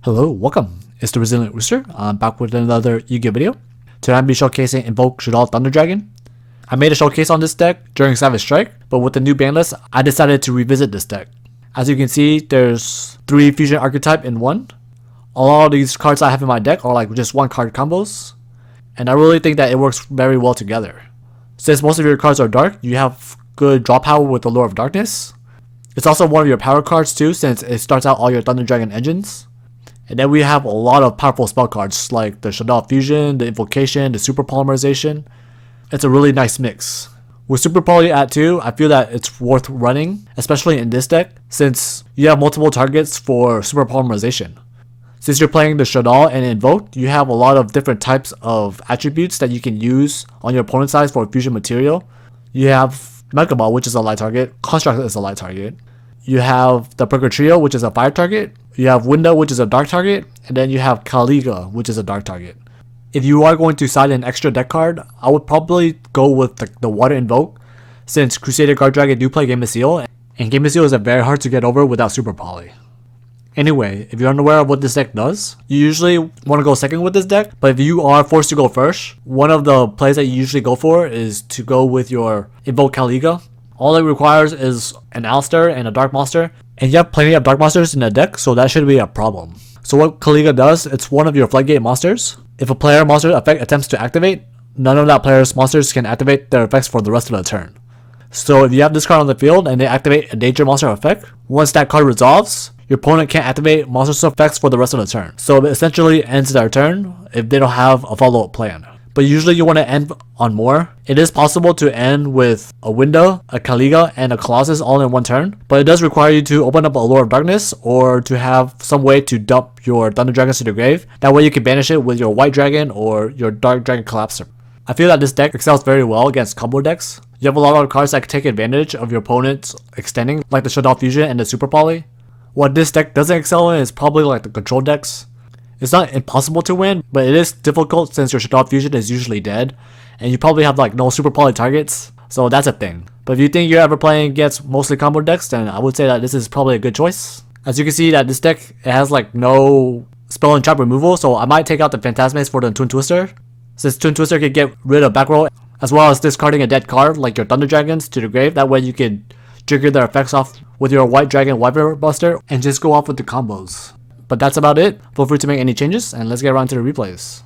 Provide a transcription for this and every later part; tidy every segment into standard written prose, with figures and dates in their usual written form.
Hello, welcome. It's the Resilient Rooster. I'm back with another Yu-Gi-Oh video. Today I'm going to be showcasing Invoked Shaddolls Thunder Dragon. I made a showcase on this deck during Savage Strike, but with the new ban list, I decided to revisit this deck. As you can see, there's 3 fusion archetype in one. A lot of these cards I have in my deck are like just 1 card combos, and I really think that it works very well together. Since most of your cards are dark, you have good draw power with the Lure of Darkness. It's also one of your power cards too, since it starts out all your Thunder Dragon engines. And then we have a lot of powerful spell cards like the Shaddolls Fusion, the Invocation, the Super Polymerization. It's a really nice mix. With Super Poly at 2, I feel that it's worth running, especially in this deck, since you have multiple targets for Super Polymerization. Since you're playing the Shaddolls and Invoked, you have a lot of different types of attributes that you can use on your opponent's side for fusion material. You have Mega Ball, which is a light target, Construct is a light target. You have the Perker Trio, which is a fire target. You have Window, which is a dark target. And then you have Caliga, which is a dark target. If you are going to side an extra deck card, I would probably go with the Water Invoke, since Crusader Guard Dragon do play Game of Seal, and Game of Seal is very hard to get over without Super Poly. Anyway, if you're unaware of what this deck does, you usually want to go second with this deck, but if you are forced to go first, one of the plays that you usually go for is to go with your Invoke Caliga. All it requires is an Alistair and a Dark Monster, and you have plenty of Dark Monsters in the deck, so that shouldn't be a problem. So what Caliga does, it's one of your Floodgate monsters. If a player monster effect attempts to activate, none of that player's monsters can activate their effects for the rest of the turn. So if you have this card on the field and they activate a Danger Monster effect, once that card resolves, your opponent can't activate monster effects for the rest of the turn. So it essentially ends their turn if they don't have a follow-up plan. But usually you want to end on more. It is possible to end with a Window, a Caliga, and a Colossus all in one turn, but it does require you to open up a Lure of Darkness or to have some way to dump your Thunder Dragons to the grave. That way you can banish it with your White Dragon or your Dark Dragon Collapser. I feel that this deck excels very well against combo decks. You have a lot of cards that can take advantage of your opponent's extending, like the Shaddolls Fusion and the Super Poly. What this deck doesn't excel in is probably like the control decks. It's not impossible to win, but it is difficult since your Shaddolls Fusion is usually dead, and you probably have like no Super Poly targets, so that's a thing. But if you think you're ever playing against mostly combo decks, then I would say that this is probably a good choice. As you can see that this deck, it has like no spell and trap removal, so I might take out the Phantasmates for the Twin Twister, since Twin Twister can get rid of back row, as well as discarding a dead card like your Thunder Dragons to the grave. That way you can trigger their effects off with your White Dragon Wyvern Buster and just go off with the combos. But that's about it. Feel free to make any changes, and let's get around to the replays.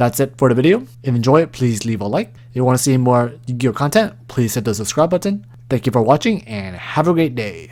That's it for the video. If you enjoy it, please leave a like. If you want to see more Yu-Gi-Oh content, please hit the subscribe button. Thank you for watching and have a great day.